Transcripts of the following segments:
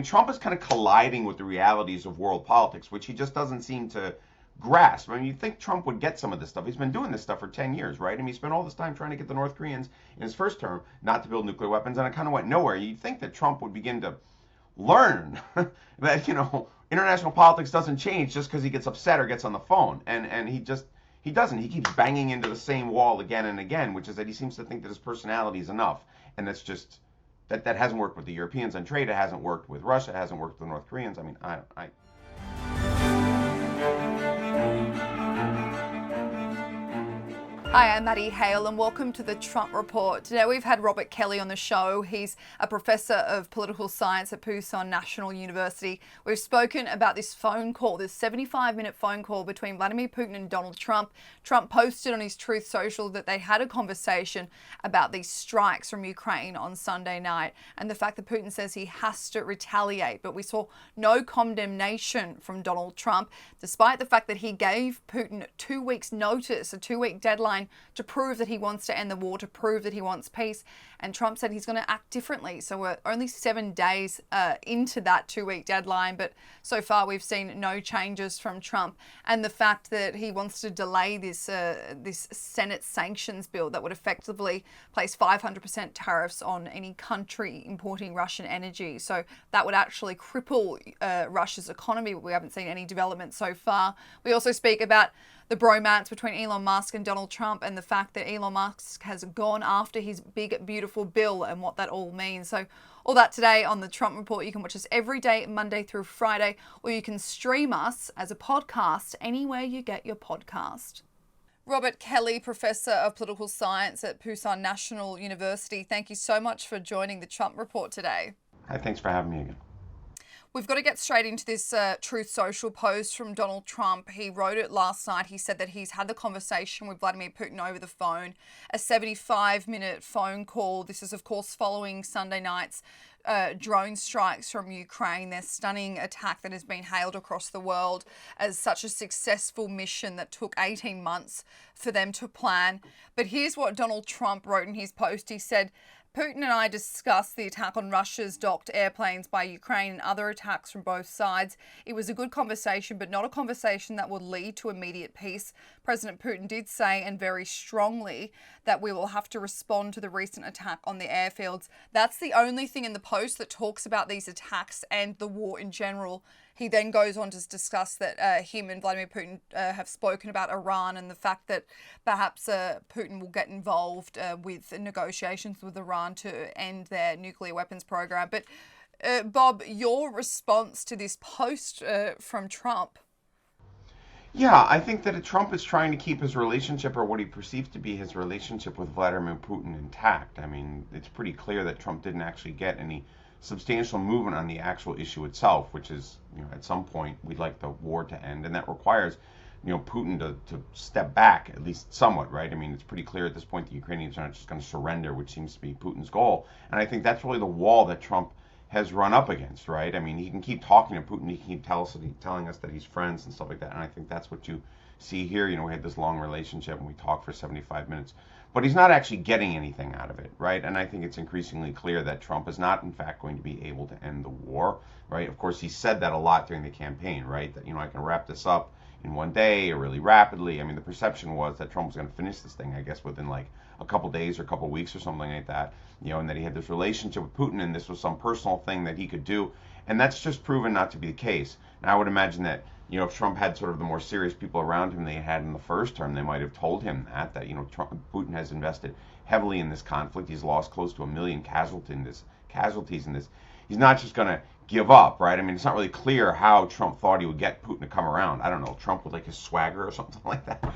mean, Trump is kind of colliding with the realities of world politics, which he just doesn't seem to grasp. I mean, you'd think Trump would get some of this stuff. He's been doing this stuff for 10 years, right? I mean, he spent all this time trying to get the North Koreans in his first term not to build nuclear weapons, and it kind of went nowhere. You'd think that Trump would begin to learn that, international politics doesn't change just because he gets upset or gets on the phone. And he doesn't. He keeps banging into the same wall again and again, which is that he seems to think that his personality is enough. And that's just, that hasn't worked with the Europeans on trade. It hasn't worked with Russia. It hasn't worked with the North Koreans. I mean, I Hi, I'm Maddie, Hale, and welcome to the Trump Report. Today we've had Robert Kelly on the show. He's a professor of political science at Putin National University. We've spoken about this phone call, this 75-minute phone call between Vladimir Putin and Donald Trump. Trump posted on his Truth Social that they had a conversation about these strikes from Ukraine on Sunday night and the fact that Putin says he has to retaliate. But we saw no condemnation from Donald Trump, despite the fact that he gave Putin 2 weeks' notice, a 2-week deadline to prove that he wants to end the war, to prove that he wants peace. And Trump said he's going to act differently. So we're only 7 days into that 2-week deadline, but so far we've seen no changes from Trump. And the fact that he wants to delay this Senate sanctions bill that would effectively place 500% tariffs on any country importing Russian energy. So that would actually cripple Russia's economy, but we haven't seen any development so far. We also speak about the bromance between Elon Musk and Donald Trump and the fact that Elon Musk has gone after his big, beautiful bill and what that all means. So all that today on the Trump Report. You can watch us every day, Monday through Friday, or you can stream us as a podcast anywhere you get your podcast. Robert Kelly, Professor of Political Science at Putin National University. Thank you so much for joining the Trump Report today. Hi, thanks for having me again. We've got to get straight into this Truth Social post from Donald Trump. He wrote it last night. He said that he's had the conversation with Vladimir Putin over the phone, a 75-minute phone call. This is, of course, following Sunday night's drone strikes from Ukraine, their stunning attack that has been hailed across the world as such a successful mission that took 18 months for them to plan. But here's what Donald Trump wrote in his post. He said, Putin and I discussed the attack on Russia's docked airplanes by Ukraine and other attacks from both sides. It was a good conversation, but not a conversation that would lead to immediate peace. President Putin did say, and very strongly, that we will have to respond to the recent attack on the airfields. That's the only thing in the post that talks about these attacks and the war in general. He then goes on to discuss that him and Vladimir Putin have spoken about Iran and the fact that perhaps Putin will get involved with negotiations with Iran to end their nuclear weapons program. But Bob, your response to this post from Trump? Yeah, I think that Trump is trying to keep his relationship, or what he perceives to be his relationship with Vladimir Putin, intact. I mean, it's pretty clear that Trump didn't actually get any substantial movement on the actual issue itself, which is, at some point we'd like the war to end, and that requires, Putin to step back at least somewhat, right? I mean, it's pretty clear at this point the Ukrainians are not just going to surrender, which seems to be Putin's goal, and I think that's really the wall that Trump has run up against, right? I mean, he can keep talking to Putin, he can keep telling us that he's friends and stuff like that, and I think that's what you see here. We had this long relationship and we talked for 75 minutes. But he's not actually getting anything out of it, right? And I think it's increasingly clear that Trump is not, in fact, going to be able to end the war, right? Of course, he said that a lot during the campaign, right? That, I can wrap this up in one day or really rapidly. I mean, the perception was that Trump was going to finish this thing, I guess, within like a couple days or a couple weeks or something like that, and that he had this relationship with Putin and this was some personal thing that he could do. And that's just proven not to be the case. And I would imagine that, if Trump had sort of the more serious people around him they had in the first term, they might have told him that Putin has invested heavily in this conflict. He's lost close to 1 million casualties in this. He's not just going to give up, right? I mean, it's not really clear how Trump thought he would get Putin to come around. I don't know, Trump with like his swagger or something like that.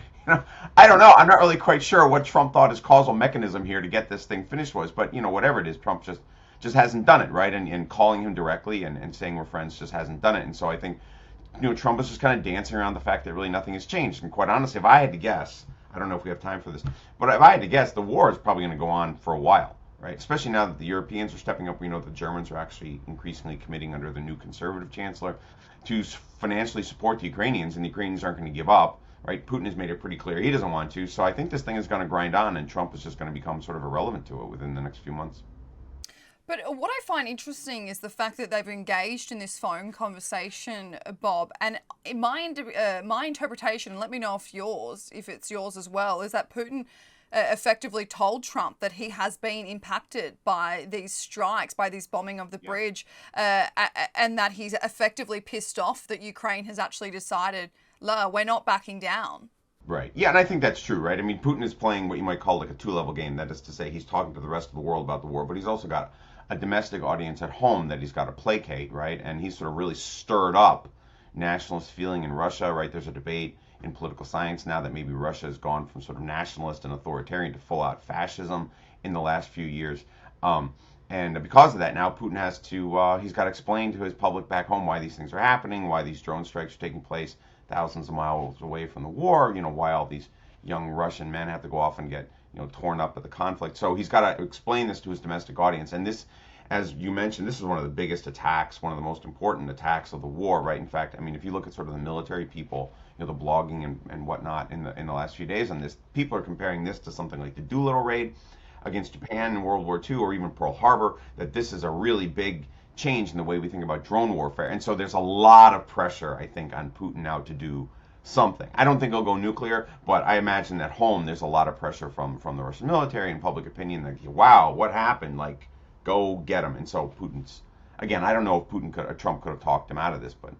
I don't know. I'm not really quite sure what Trump thought his causal mechanism here to get this thing finished was. But, whatever it is, Trump just hasn't done it, right? And calling him directly and saying we're friends just hasn't done it. And so I think, Trump is just kind of dancing around the fact that really nothing has changed. And quite honestly, if I had to guess, I don't know if we have time for this, but if I had to guess, the war is probably going to go on for a while, right? Especially now that the Europeans are stepping up. The Germans are actually increasingly committing under the new conservative chancellor to financially support the Ukrainians, and the Ukrainians aren't going to give up, right? Putin has made it pretty clear he doesn't want to. So I think this thing is going to grind on, and Trump is just going to become sort of irrelevant to it within the next few months. But what I find interesting is the fact that they've engaged in this phone conversation, Bob. And in my interpretation, let me know if it's yours as well, is that Putin effectively told Trump that he has been impacted by these strikes, by this bombing of the bridge, and that he's effectively pissed off that Ukraine has actually decided, la, we're not backing down. Right. Yeah, and I think that's true, right? I mean, Putin is playing what you might call like a two-level game. That is to say, he's talking to the rest of the world about the war, but he's also got a domestic audience at home that he's got to placate, right? And he's sort of really stirred up nationalist feeling in Russia, right? There's a debate in political science now that maybe Russia has gone from sort of nationalist and authoritarian to full-out fascism in the last few years. And because of that, now Putin has to, he's got to explain to his public back home why these things are happening, why these drone strikes are taking place thousands of miles away from the war, why all these young Russian men have to go off and get, torn up at the conflict. So he's got to explain this to his domestic audience. And this, as you mentioned, this is one of the biggest attacks, one of the most important attacks of the war, right? In fact, I mean, if you look at sort of the military people, the blogging and whatnot in the last few days on this, people are comparing this to something like the Doolittle raid against Japan in World War II, or even Pearl Harbor, that this is a really big change in the way we think about drone warfare. And so there's a lot of pressure, I think, on Putin now to do something. I don't think he'll go nuclear, but I imagine at home there's a lot of pressure from the Russian military and public opinion that, wow, what happened? Like, go get him. And so Putin's, again, I don't know if Trump could have talked him out of this, but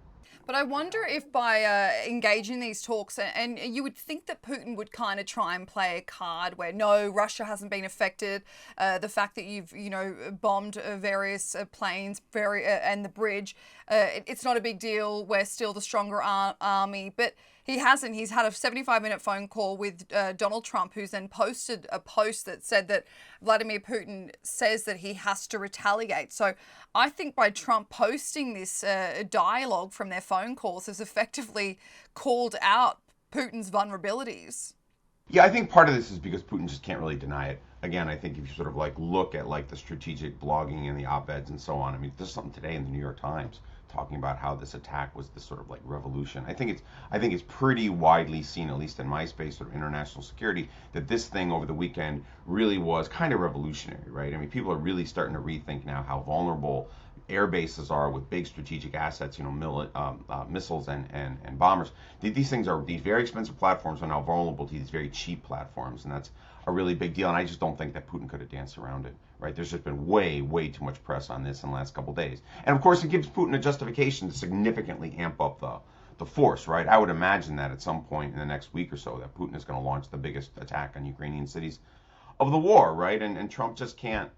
I wonder if by engaging these talks, and you would think that Putin would kind of try and play a card where, no, Russia hasn't been affected. The fact that you've, bombed various planes and the bridge, it's not a big deal. We're still the stronger army. But he hasn't. He's had a 75-minute phone call with Donald Trump, who's then posted a post that said that Vladimir Putin says that he has to retaliate. So I think by Trump posting this dialogue from their phone calls has effectively called out Putin's vulnerabilities. yeah, I think part of this is because Putin just can't really deny it. Again, I think if you sort of like look at like the strategic blogging and the op-eds and so on, I mean, there's something today in the New York Times talking about how this attack was this sort of like revolution. I think it's pretty widely seen, at least in my space of international security, that this thing over the weekend really was kind of revolutionary, right? I mean, people are really starting to rethink now how vulnerable air bases are with big strategic assets, missiles and bombers. These things are, these very expensive platforms are now vulnerable to these very cheap platforms, and that's a really big deal. And I just don't think that Putin could have danced around it, right? There's just been way, way too much press on this in the last couple of days. And of course, it gives Putin a justification to significantly amp up the force, right? I would imagine that at some point in the next week or so that Putin is going to launch the biggest attack on Ukrainian cities of the war, right? And Trump just can't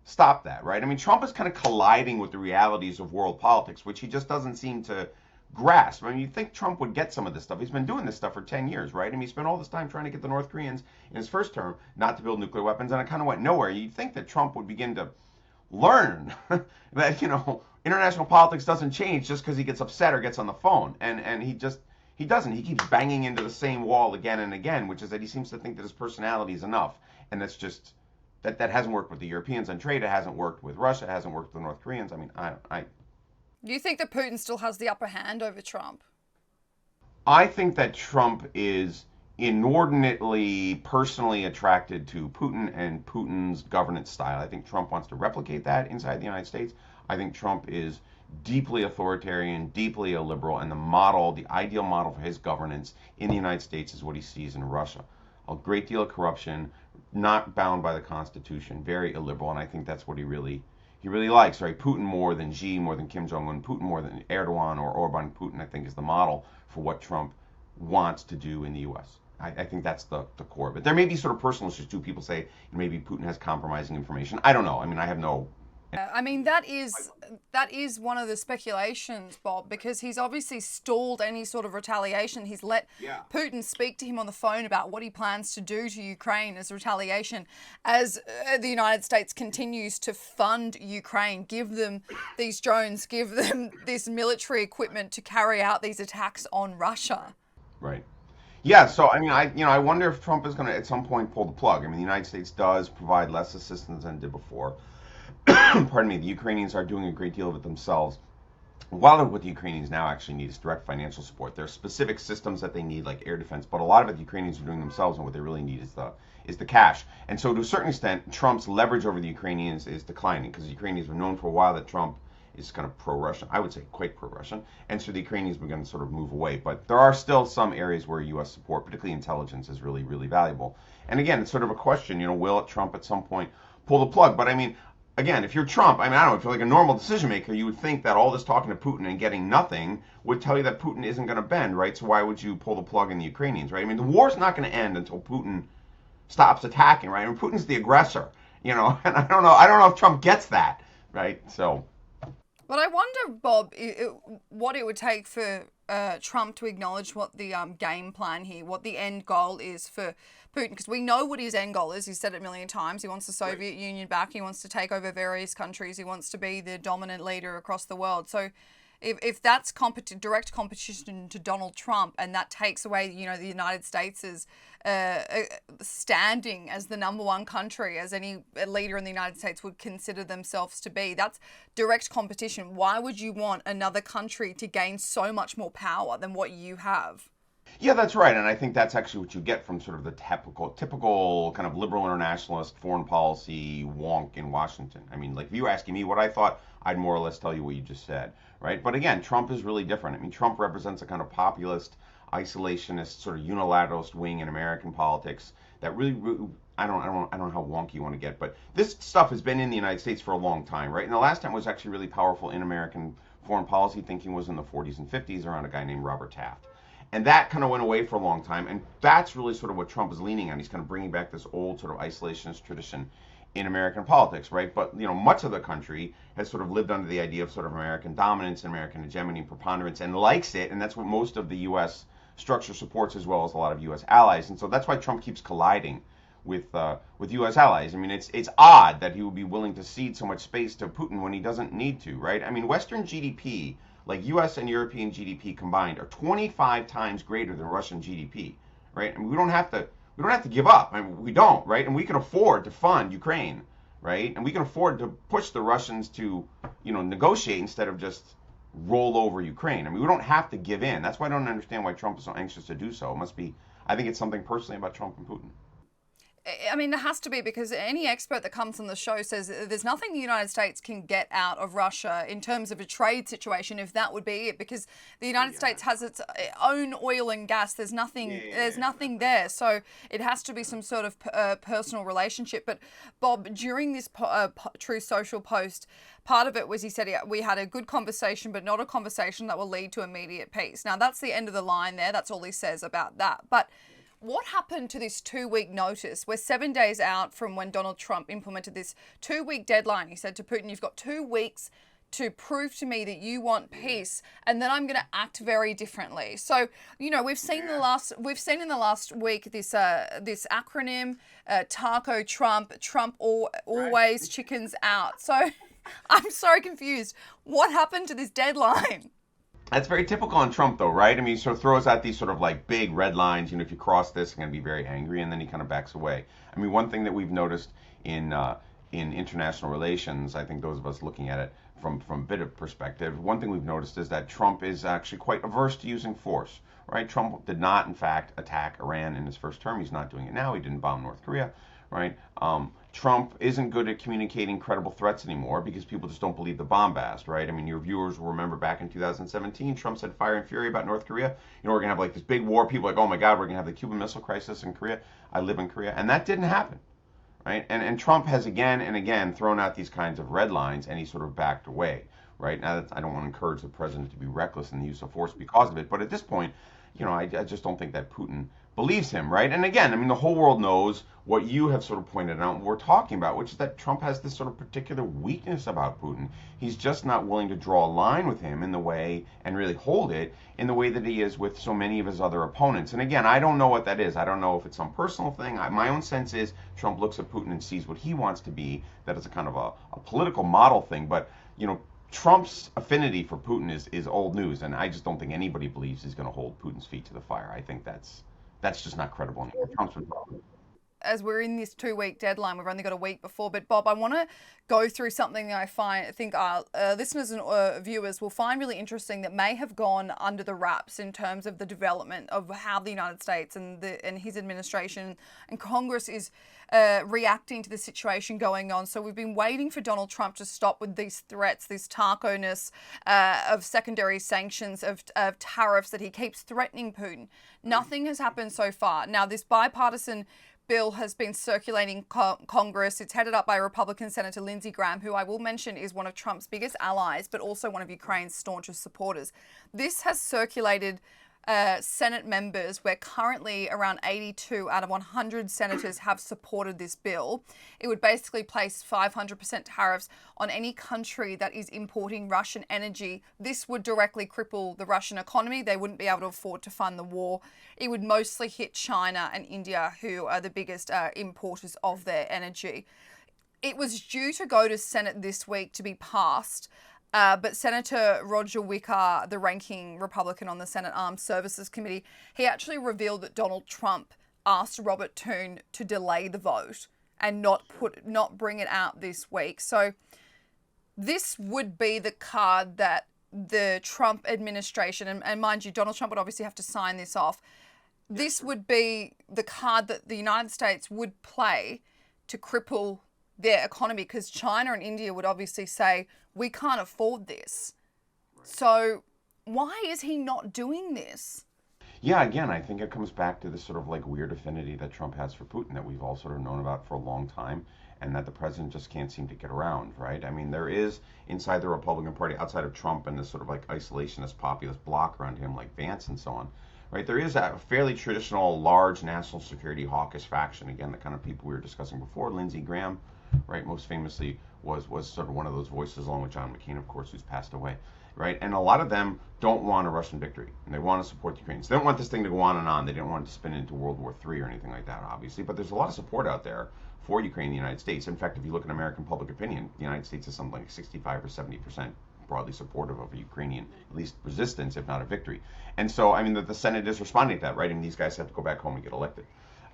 stop that, right? I mean, Trump is kind of colliding with the realities of world politics, which he just doesn't seem to grasp. I mean, you'd think Trump would get some of this stuff. He's been doing this stuff for 10 years, right? I mean, he spent all this time trying to get the North Koreans in his first term not to build nuclear weapons, and it kind of went nowhere. You'd think that Trump would begin to learn that, international politics doesn't change just because he gets upset or gets on the phone. And he doesn't. He keeps banging into the same wall again and again, which is that he seems to think that his personality is enough. And that's just, that hasn't worked with the Europeans on trade. It hasn't worked with Russia. It hasn't worked with the North Koreans. I mean, Do you think that Putin still has the upper hand over Trump? I think that Trump is inordinately personally attracted to Putin and Putin's governance style. I think Trump wants to replicate that inside the United States. I think Trump is deeply authoritarian, deeply illiberal, and the ideal model for his governance in the United States is what he sees in Russia. A great deal of corruption, not bound by the Constitution, very illiberal, and I think that's what he really likes, right? Putin more than Xi, more than Kim Jong-un, Putin more than Erdogan or Orban. Putin, I think, is the model for what Trump wants to do in the U.S. I think that's the core. But there may be sort of personal issues too. People say maybe Putin has compromising information. I don't know. I mean, I have no. I mean, that is one of the speculations, Bob, because he's obviously stalled any sort of retaliation. He's let Putin speak to him on the phone about what he plans to do to Ukraine as retaliation, as the United States continues to fund Ukraine, give them these drones, give them this military equipment to carry out these attacks on Russia. Right. Yeah, so I mean, I wonder if Trump is going to at some point pull the plug. I mean, the United States does provide less assistance than it did before. Pardon me, the Ukrainians are doing a great deal of it themselves. A lot of what the Ukrainians now actually need is direct financial support. There are specific systems that they need, like air defense, but a lot of it the Ukrainians are doing themselves, and what they really need is the cash. And so, to a certain extent, Trump's leverage over the Ukrainians is declining because the Ukrainians have known for a while that Trump is kind of pro-Russian. I would say quite pro-Russian, and so the Ukrainians begun to sort of move away. But there are still some areas where U.S. support, particularly intelligence, is really, really valuable. And again, it's sort of a question, will Trump at some point pull the plug? But I mean, again, if you're Trump, I don't know, if you're like a normal decision maker, you would think that all this talking to Putin and getting nothing would tell you that Putin isn't going to bend, right? So why would you pull the plug in the Ukrainians, right? I mean, the war's not going to end until Putin stops attacking, right? I mean, Putin's the aggressor, and I don't know if Trump gets that, right? So. But I wonder, Bob, what it would take for Trump to acknowledge what the game plan here, what the end goal is for Putin, because we know what his end goal is. He's said it a million times. He wants the Soviet Union back. He wants to take over various countries. He wants to be the dominant leader across the world. So if that's direct competition to Donald Trump, and that takes away, the United States' standing as the number one country, as any leader in the United States would consider themselves to be, that's direct competition. Why would you want another country to gain so much more power than what you have? Yeah, that's right, and I think that's actually what you get from sort of the typical kind of liberal internationalist foreign policy wonk in Washington. I mean, like if you were asking me what I thought, I'd more or less tell you what you just said, right? But again, Trump is really different. I mean, Trump represents a kind of populist, isolationist, sort of unilateralist wing in American politics that really I don't know how wonky you want to get, but this stuff has been in the United States for a long time, right? And the last time it was actually really powerful in American foreign policy thinking was in the 40s and 50s around a guy named Robert Taft. And that kind of went away for a long time, and that's really sort of what Trump is leaning on. He's kind of bringing back this old sort of isolationist tradition in American politics, right? But much of the country has sort of lived under the idea of sort of American dominance and American hegemony and preponderance, and likes it, and that's what most of the U.S. structure supports, as well as a lot of U.S. allies. And so that's why Trump keeps colliding with U.S. allies. I mean, it's odd that he would be willing to cede so much space to Putin when he doesn't need to, right? I mean, Western GDP, like U.S. and European GDP combined, are 25 times greater than Russian GDP, right? I mean, we don't have to give up. I mean, we don't, right? And we can afford to fund Ukraine, right? And we can afford to push the Russians to, negotiate instead of just roll over Ukraine. I mean, we don't have to give in. That's why I don't understand why Trump is so anxious to do so. It must be, I think it's something personally about Trump and Putin. I mean, there has to be, because any expert that comes on the show says there's nothing the United States can get out of Russia in terms of a trade situation, if that would be it, because the United States has its own oil and gas. There's nothing. There's nothing there, so it has to be some sort of personal relationship. But Bob, during this Truth Social post, part of it was he said we had a good conversation, but not a conversation that will lead to immediate peace. Now that's the end of the line there. That's all he says about that. But what happened to this 2-week notice? We're 7 days out from when Donald Trump implemented this 2-week deadline. He said to Putin, you've got 2 weeks to prove to me that you want peace, and then I'm going to act very differently. So, we've seen in the last week this acronym, Taco Trump, always chickens out. So I'm so confused. What happened to this deadline? That's very typical on Trump, though, right? I mean, he sort of throws out these sort of like big red lines. If you cross this, I'm going to be very angry, and then he kind of backs away. I mean, one thing that we've noticed in international relations, I think those of us looking at it from a bit of perspective, one thing we've noticed is that Trump is actually quite averse to using force, right? Trump did not, in fact, attack Iran in his first term. He's not doing it now. He didn't bomb North Korea, right? Trump isn't good at communicating credible threats anymore because people just don't believe the bombast, right? I mean, your viewers will remember back in 2017, Trump said fire and fury about North Korea. We're going to have like this big war. People are like, oh my God, we're going to have the Cuban Missile Crisis in Korea. I live in Korea. And that didn't happen, right? And Trump has again and again thrown out these kinds of red lines, and he sort of backed away, right? Now, I don't want to encourage the president to be reckless in the use of force because of it, but at this point, I just don't think that Putin believes him, right? And again, I mean, the whole world knows what you have sort of pointed out, what we're talking about, which is that Trump has this sort of particular weakness about Putin. He's just not willing to draw a line with him in the way, and really hold it in the way that he is with so many of his other opponents. And again, I don't know what that is. I don't know if it's some personal thing. My own sense is Trump looks at Putin and sees what he wants to be, that it's a kind of a political model thing. But, Trump's affinity for Putin is old news, and I just don't think anybody believes he's going to hold Putin's feet to the fire. I think that's just not credible anymore. Trump's been wrong. as we're in this 2-week deadline, we've only got a week before. But Bob, I want to go through something that I think our listeners and viewers will find really interesting that may have gone under the wraps in terms of the development of how the United States and his administration and Congress is reacting to the situation going on. So we've been waiting for Donald Trump to stop with these threats, this taco-ness of secondary sanctions, of tariffs that he keeps threatening Putin. Nothing has happened so far. Now, this bipartisan bill has been circulating Congress. It's headed up by Republican Senator Lindsey Graham, who I will mention is one of Trump's biggest allies, but also one of Ukraine's staunchest supporters. This has circulated Senate members, where currently around 82 out of 100 senators have supported this bill. It would basically place 500% tariffs on any country that is importing Russian energy. This would directly cripple the Russian economy. They wouldn't be able to afford to fund the war. It would mostly hit China and India, who are the biggest importers of their energy. It was due to go to Senate this week to be passed. But Senator Roger Wicker, the ranking Republican on the Senate Armed Services Committee, he actually revealed that Donald Trump asked Robert Toone to delay the vote and not bring it out this week. So this would be the card that the Trump administration, and mind you, Donald Trump would obviously have to sign this off. This would be the card that the United States would play to cripple their economy, because China and India would obviously say, we can't afford this. Right. So why is he not doing this? Yeah, again, I think it comes back to this sort of like weird affinity that Trump has for Putin that we've all sort of known about for a long time, and that the president just can't seem to get around, right? I mean, there is inside the Republican Party, outside of Trump and this sort of like isolationist populist bloc around him like Vance and so on, right? There is a fairly traditional, large national security hawkish faction. Again, the kind of people we were discussing before, Lindsey Graham, right, most famously was sort of one of those voices, along with John McCain, of course, who's passed away, right? And a lot of them don't want a Russian victory, and they want to support the Ukrainians. They don't want this thing to go on and on. They didn't want it to spin into World War III or anything like that, obviously, but there's a lot of support out there for Ukraine and the United States. In fact, if you look at American public opinion, the United States is something like 65 or 70% broadly supportive of a Ukrainian, at least resistance, if not a victory. And so, I mean, the Senate is responding to that, right? I mean, these guys have to go back home and get elected.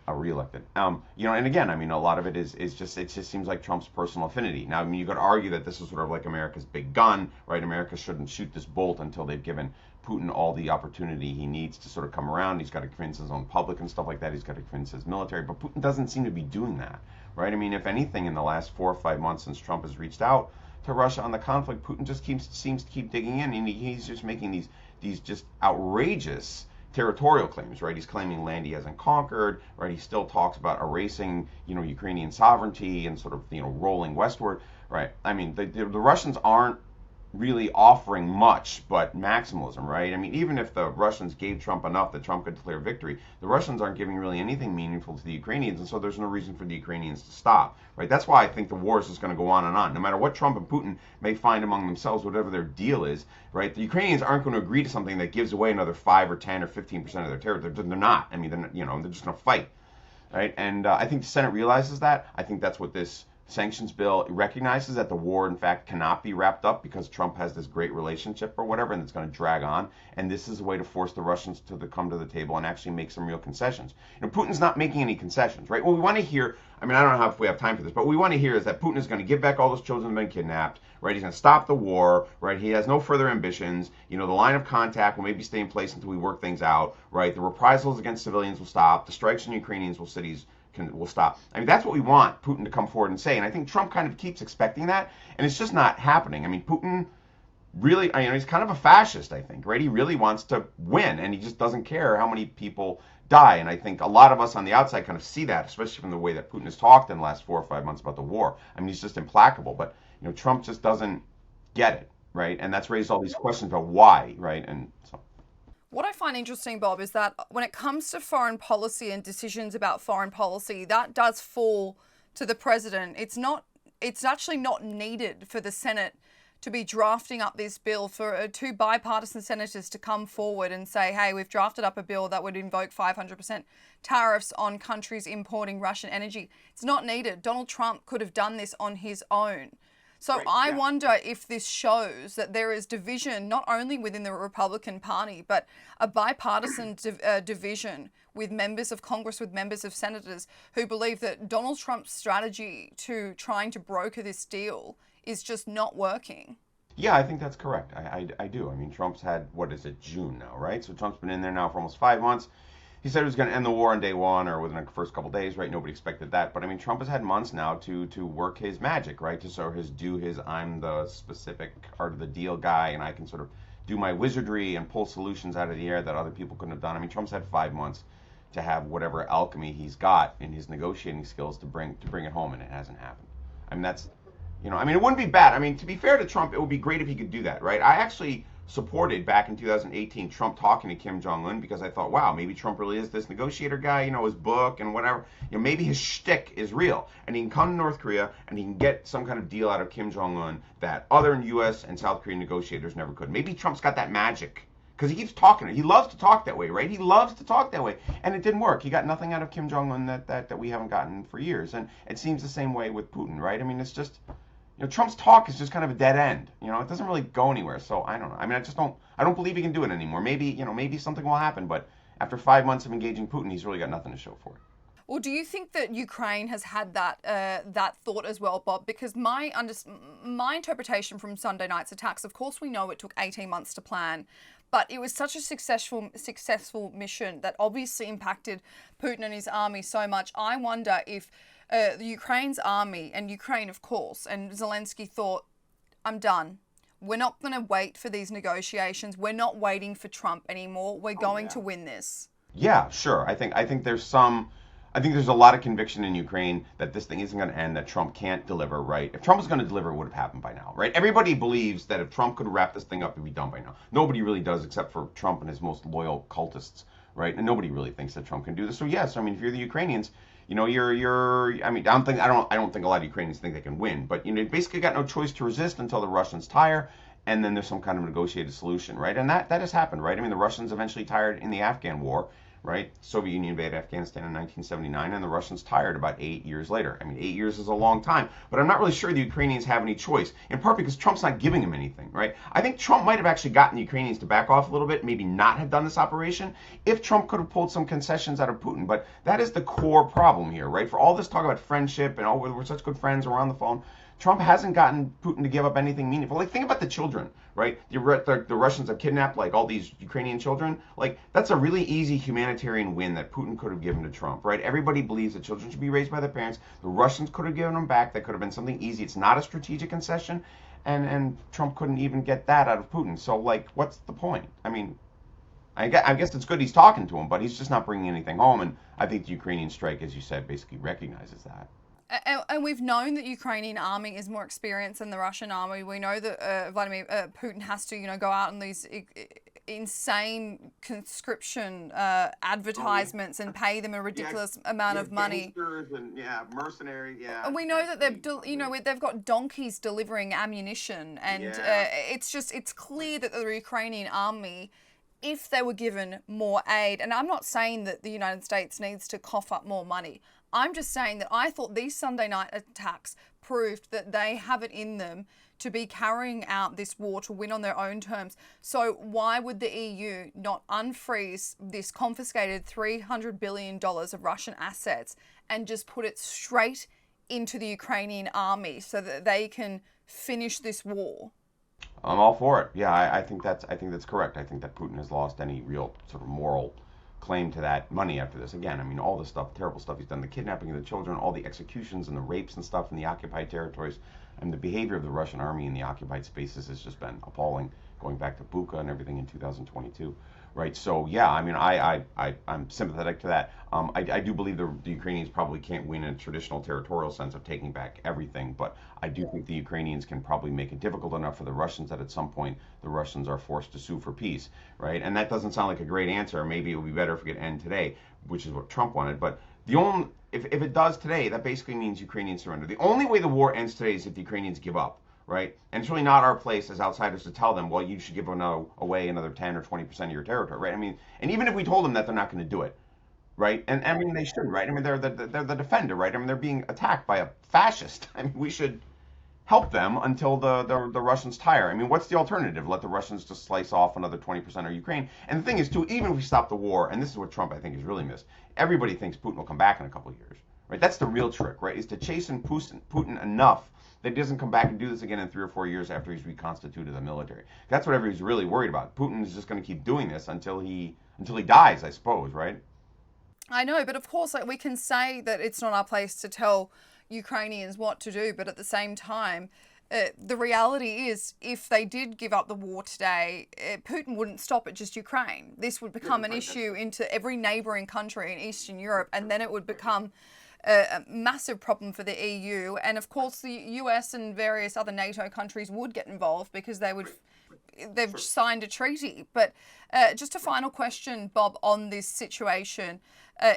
Reelected. You know, and again, I mean, a lot of it is just, it just seems like Trump's personal affinity. Now, I mean, you could argue that this is sort of like America's big gun, right? America shouldn't shoot this bolt until they've given Putin all the opportunity he needs to sort of come around. He's got to convince his own public and stuff like that. He's got to convince his military, but Putin doesn't seem to be doing that, right? I mean, if anything, in the last 4 or 5 months since Trump has reached out to Russia on the conflict, Putin just seems to keep digging in, and he's just making these just outrageous territorial claims, right? He's claiming land he hasn't conquered, right? He still talks about erasing, you know, Ukrainian sovereignty and sort of, you know, rolling westward, right? I mean, the Russians aren't really offering much but maximalism, right? I mean, even if the Russians gave Trump enough that Trump could declare victory, the Russians aren't giving really anything meaningful to the Ukrainians, and so there's no reason for the Ukrainians to stop, right? That's why I think the war is just going to go on and on. No matter what Trump and Putin may find among themselves, whatever their deal is, right? The Ukrainians aren't going to agree to something that gives away another 5 or 10 or 15% of their territory. They're not. I mean, they're just going to fight, right? And I think the Senate realizes that. I think that's what this sanctions bill recognizes, that the war in fact cannot be wrapped up because Trump has this great relationship or whatever, and it's going to drag on, and this is a way to force the Russians to come to the table and actually make some real concessions. You know, Putin's not making any concessions, right? What we want to hear, I mean, I don't know if we have time for this, but what we want to hear is that Putin is going to give back all those children who have been kidnapped, right? He's going to stop the war, right? He has no further ambitions. You know, the line of contact will maybe stay in place until we work things out, right? The reprisals against civilians will stop. The strikes on Ukrainians will stop. I mean, that's what we want Putin to come forward and say, and I think Trump kind of keeps expecting that, and it's just not happening. I mean, Putin really, I mean, he's kind of a fascist, I think, right? He really wants to win, and he just doesn't care how many people die, and I think a lot of us on the outside kind of see that, especially from the way that Putin has talked in the last 4 or 5 months about the war. I mean, he's just implacable, but, you know, Trump just doesn't get it, right? And that's raised all these questions about why, right? And so... What I find interesting, Bob, is that when it comes to foreign policy and decisions about foreign policy, that does fall to the president. It's actually not needed for the Senate to be drafting up this bill, for 2 bipartisan senators to come forward and say, hey, we've drafted up a bill that would invoke 500% tariffs on countries importing Russian energy. It's not needed. Donald Trump could have done this on his own. So Right. I Yeah. wonder if this shows that there is division not only within the Republican Party, but a bipartisan division with members of Congress, with members of senators who believe that Donald Trump's strategy to trying to broker this deal is just not working. Yeah, I think that's correct. I do. I mean, Trump's had, what is it, June now, right? So Trump's been in there now for almost 5 months. He said he was going to end the war on day one or within the first couple of days, right? Nobody expected that. But I mean, Trump has had months now to work his magic, right? To sort of do his I'm the specific art of the deal guy, and I can sort of do my wizardry and pull solutions out of the air that other people couldn't have done. I mean, Trump's had 5 months to have whatever alchemy he's got in his negotiating skills to bring it home, and it hasn't happened. I mean, I mean, it wouldn't be bad. I mean, to be fair to Trump, it would be great if he could do that, right? I actually supported back in 2018 Trump talking to Kim Jong Un because I thought, wow, maybe Trump really is this negotiator guy, his book and whatever. Maybe his shtick is real, and he can come to North Korea and he can get some kind of deal out of Kim Jong Un that other U.S. and South Korean negotiators never could. Maybe Trump's got that magic. Because he keeps talking. He loves to talk that way, right? He loves to talk that way. And it didn't work. He got nothing out of Kim Jong-un that we haven't gotten for years. And it seems the same way with Putin, right? I mean, it's just, Trump's talk is just kind of a dead end. It doesn't really go anywhere. So I don't know. I mean, I don't believe he can do it anymore. Maybe something will happen. But after 5 months of engaging Putin, he's really got nothing to show for it. Well, do you think that Ukraine has had that thought as well, Bob? Because my interpretation from Sunday night's attacks, of course, we know it took 18 months to plan, but it was such a successful mission that obviously impacted Putin and his army so much. I wonder if the Ukraine's army and Ukraine, of course, and Zelensky thought, I'm done. We're not going to wait for these negotiations. We're not waiting for Trump anymore. We're going to win this. Yeah, sure. I think there's a lot of conviction in Ukraine that this thing isn't going to end, that Trump can't deliver, right? If Trump was going to deliver, it would have happened by now, right? Everybody believes that if Trump could wrap this thing up, it'd be done by now. Nobody really does except for Trump and his most loyal cultists, right? And nobody really thinks that Trump can do this. So yes, I mean, if you're the Ukrainians, I mean, I don't think a lot of Ukrainians think they can win, but you basically got no choice to resist until the Russians tire, and then there's some kind of negotiated solution, right? And that has happened, right? I mean, the Russians eventually tired in the Afghan war, right? Soviet Union invaded Afghanistan in 1979, and the Russians tired about 8 years later. I mean, 8 years is a long time, but I'm not really sure the Ukrainians have any choice, in part because Trump's not giving them anything, right? I think Trump might have actually gotten the Ukrainians to back off a little bit, maybe not have done this operation, if Trump could have pulled some concessions out of Putin. But that is the core problem here, right? For all this talk about friendship and, we're such good friends, we're on the phone, Trump hasn't gotten Putin to give up anything meaningful. Like, think about the children, right? The Russians have kidnapped, like, all these Ukrainian children. Like, that's a really easy humanitarian win that Putin could have given to Trump, right? Everybody believes that children should be raised by their parents. The Russians could have given them back. That could have been something easy. It's not a strategic concession, and Trump couldn't even get that out of Putin. So, like, what's the point? I mean, I guess it's good he's talking to him, but he's just not bringing anything home. And I think the Ukrainian strike, as you said, basically recognizes that. And we've known that Ukrainian army is more experienced than the Russian army. We know that Vladimir Putin has to, go out on these insane conscription advertisements and pay them a ridiculous amount of money. And, mercenary, And we know that they've got donkeys delivering ammunition, and it's clear that the Ukrainian army, if they were given more aid, and I'm not saying that the United States needs to cough up more money. I'm just saying that I thought these Sunday night attacks proved that they have it in them to be carrying out this war to win on their own terms. So why would the EU not unfreeze this confiscated $300 billion of Russian assets and just put it straight into the Ukrainian army so that they can finish this war? I'm all for it. Yeah, I think that's correct. I think that Putin has lost any real sort of moral claim to that money after this. Again, I mean, all the stuff, terrible stuff he's done, the kidnapping of the children, all the executions and the rapes and stuff in the occupied territories, and the behavior of the Russian army in the occupied spaces has just been appalling, going back to Bucha and everything in 2022. Right, so yeah, I mean, I'm sympathetic to that. I do believe the Ukrainians probably can't win in a traditional territorial sense of taking back everything, but I do think the Ukrainians can probably make it difficult enough for the Russians that at some point the Russians are forced to sue for peace, right? And that doesn't sound like a great answer. Maybe it would be better if it could end today, which is what Trump wanted. But if it does today, that basically means Ukrainian surrender. The only way the war ends today is if the Ukrainians give up. Right? And it's really not our place as outsiders to tell them, well, you should give away another 10 or 20% of your territory, right? I mean, and even if we told them that, they're not going to do it, right? And I mean, they should, right? I mean, they're the defender, right? I mean, they're being attacked by a fascist. I mean, we should help them until the Russians tire. I mean, what's the alternative? Let the Russians just slice off another 20% of Ukraine. And the thing is, too, even if we stop the war, and this is what Trump, I think, has really missed, everybody thinks Putin will come back in a couple of years. Right? That's the real trick, right? Is to chasten Putin enough that he doesn't come back and do this again in 3 or 4 years after he's reconstituted the military. That's what everybody's really worried about. Putin is just going to keep doing this until he dies, I suppose, right? I know, but of course, like, we can say that it's not our place to tell Ukrainians what to do, but at the same time, the reality is, if they did give up the war today, Putin wouldn't stop at just Ukraine. This would become an issue into every neighbouring country in Eastern Europe, and then it would become a massive problem for the EU. And of course, the US and various other NATO countries would get involved because they've signed a treaty. But just a final question, Bob, on this situation.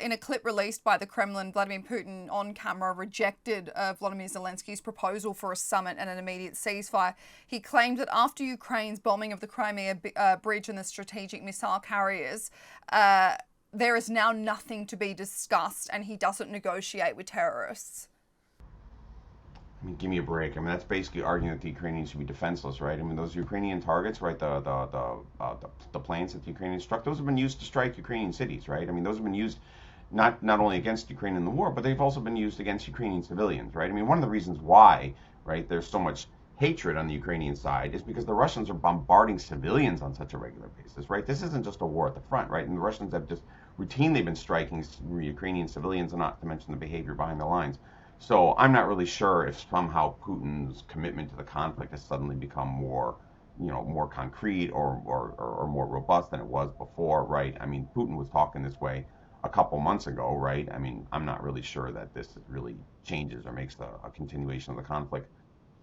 In a clip released by the Kremlin, Vladimir Putin on camera rejected Volodymyr Zelensky's proposal for a summit and an immediate ceasefire. He claimed that after Ukraine's bombing of the Crimea bridge and the strategic missile carriers, there is now nothing to be discussed, and he doesn't negotiate with terrorists. I mean, give me a break. I mean, that's basically arguing that the Ukrainians should be defenseless, right? I mean, those Ukrainian targets, right? The planes that the Ukrainians struck, those have been used to strike Ukrainian cities, right? I mean, those have been used not only against Ukraine in the war, but they've also been used against Ukrainian civilians, right? I mean, one of the reasons why, right, there's so much hatred on the Ukrainian side is because the Russians are bombarding civilians on such a regular basis, right? This isn't just a war at the front, right? And the Russians have just routinely been striking Ukrainian civilians, and not to mention the behavior behind the lines. So I'm not really sure if somehow Putin's commitment to the conflict has suddenly become more concrete or more robust than it was before, right? I mean, Putin was talking this way a couple months ago, right? I mean, I'm not really sure that this really changes or makes a continuation of the conflict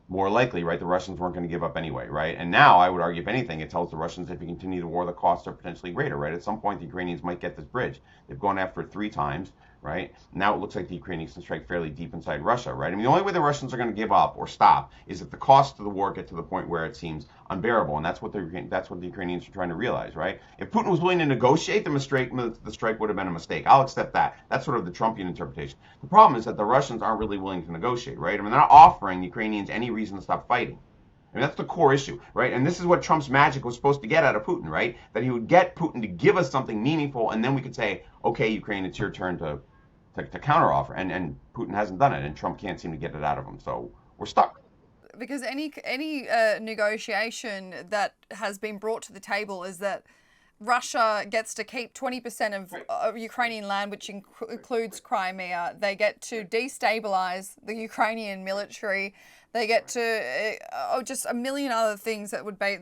more likely, right? The Russians weren't going to give up anyway, right? And now I would argue, if anything, it tells the Russians if you continue the war, the costs are potentially greater, right? At some point, the Ukrainians might get this bridge. They've gone after it 3 times, right? Now it looks like the Ukrainians can strike fairly deep inside Russia, right? I mean, the only way the Russians are going to give up or stop is if the costs of the war get to the point where it seems unbearable, and that's what the Ukrainians are trying to realize, right? If Putin was willing to negotiate, the strike would have been a mistake. I'll accept that. That's sort of the Trumpian interpretation. The problem is that the Russians aren't really willing to negotiate, right? I mean, they're not offering the Ukrainians any reason to stop fighting. I mean, that's the core issue, right? And this is what Trump's magic was supposed to get out of Putin, right? That he would get Putin to give us something meaningful, and then we could say, okay, Ukraine, it's your turn to counteroffer. And Putin hasn't done it, and Trump can't seem to get it out of him. So we're stuck. Because any negotiation that has been brought to the table is that Russia gets to keep 20% of Ukrainian land, which includes Crimea. They get to destabilize the Ukrainian military. They get to just a million other things that would be.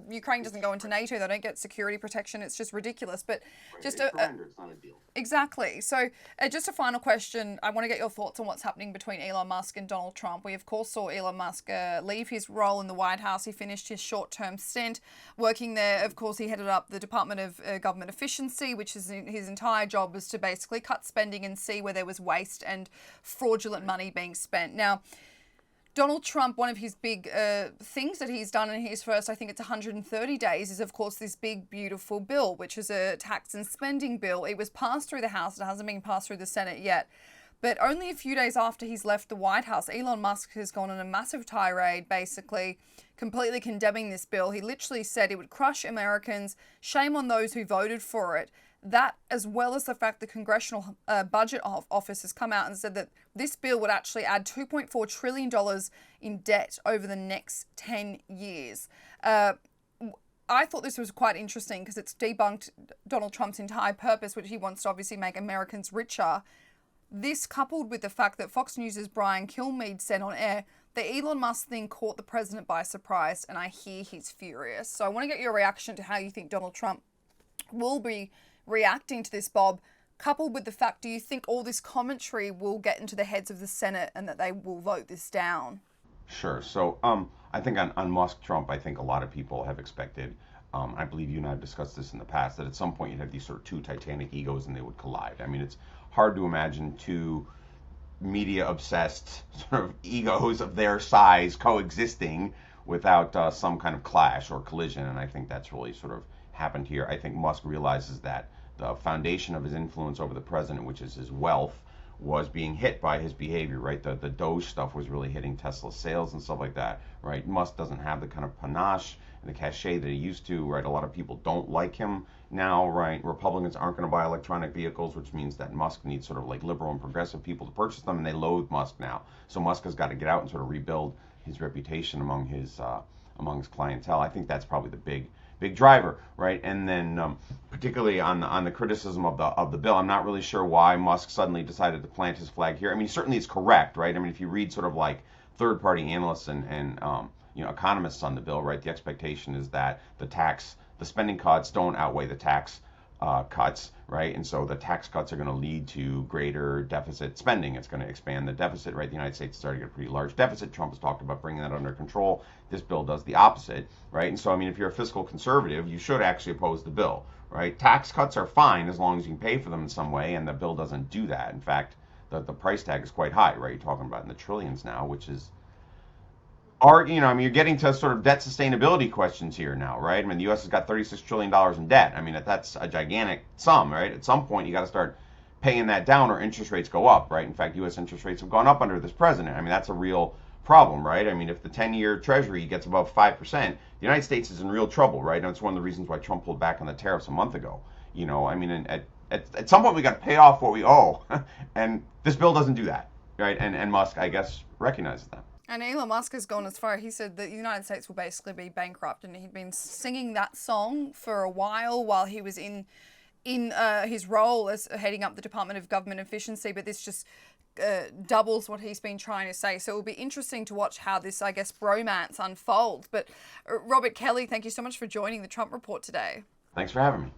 Ukraine doesn't go into NATO. They don't get security protection. It's just ridiculous. But just it's not a deal. Exactly. So just a final question. I want to get your thoughts on what's happening between Elon Musk and Donald Trump. We, of course, saw Elon Musk leave his role in the White House. He finished his short-term stint working there. Of course, he headed up the Department of Government Efficiency, which is his entire job was to basically cut spending and see where there was waste and fraudulent money being spent. Now, Donald Trump, one of his big things that he's done in his first, I think it's 130 days, is of course this big, beautiful bill, which is a tax and spending bill. It was passed through the House. It hasn't been passed through the Senate yet. But only a few days after he's left the White House, Elon Musk has gone on a massive tirade, basically completely condemning this bill. He literally said it would crush Americans. Shame on those who voted for it. That, as well as the fact the Congressional Budget Office has come out and said that this bill would actually add $2.4 trillion in debt over the next 10 years. I thought this was quite interesting because it's debunked Donald Trump's entire purpose, which he wants to obviously make Americans richer. This, coupled with the fact that Fox News' Brian Kilmeade said on air that Elon Musk thing caught the president by surprise, and I hear he's furious. So I want to get your reaction to how you think Donald Trump will be reacting to this, Bob, coupled with the fact, do you think all this commentary will get into the heads of the Senate and that they will vote this down? Sure. So I think on Musk-Trump, I think a lot of people have expected, I believe you and I have discussed this in the past, that at some point you'd have these sort of two titanic egos and they would collide. I mean, it's hard to imagine two media-obsessed sort of egos of their size coexisting without some kind of clash or collision, and I think that's really sort of happened here. I think Musk realizes that the foundation of his influence over the president, which is his wealth, was being hit by his behavior, right? The Doge stuff was really hitting Tesla sales and stuff like that, right? Musk doesn't have the kind of panache and the cachet that he used to, right? A lot of people don't like him now, right? Republicans aren't going to buy electronic vehicles, which means that Musk needs sort of like liberal and progressive people to purchase them, and they loathe Musk now. So Musk has got to get out and sort of rebuild his reputation among his clientele. I think that's probably the big driver, right? And then particularly on the criticism of the bill, I'm not really sure why Musk suddenly decided to plant his flag here. I mean, certainly it's correct, right? I mean, if you read sort of like third-party analysts and economists on the bill, right, the expectation is that the spending cuts don't outweigh the tax cuts, right? And so the tax cuts are going to lead to greater deficit spending. It's going to expand the deficit, right? The United States is starting to get a pretty large deficit. Trump has talked about bringing that under control. This bill does the opposite, right? And so, I mean, if you're a fiscal conservative, you should actually oppose the bill, right? Tax cuts are fine as long as you can pay for them in some way, and the bill doesn't do that. In fact, the price tag is quite high, right? You're talking about in the trillions now, which is I mean, you're getting to sort of debt sustainability questions here now, right? I mean, the U.S. has got $36 trillion in debt. I mean, that's a gigantic sum, right? At some point, you got to start paying that down or interest rates go up, right? In fact, U.S. interest rates have gone up under this president. I mean, that's a real problem, right? I mean, if the 10-year Treasury gets above 5%, the United States is in real trouble, right? And that's one of the reasons why Trump pulled back on the tariffs a month ago. I mean, at some point, we got to pay off what we owe. And this bill doesn't do that, right? And Musk, I guess, recognizes that. And Elon Musk has gone as far, he said that the United States will basically be bankrupt, and he'd been singing that song for a while he was in his role as heading up the Department of Government Efficiency, but this just doubles what he's been trying to say. So it will be interesting to watch how this, I guess, bromance unfolds. But Robert Kelly, thank you so much for joining the Trump Report today. Thanks for having me.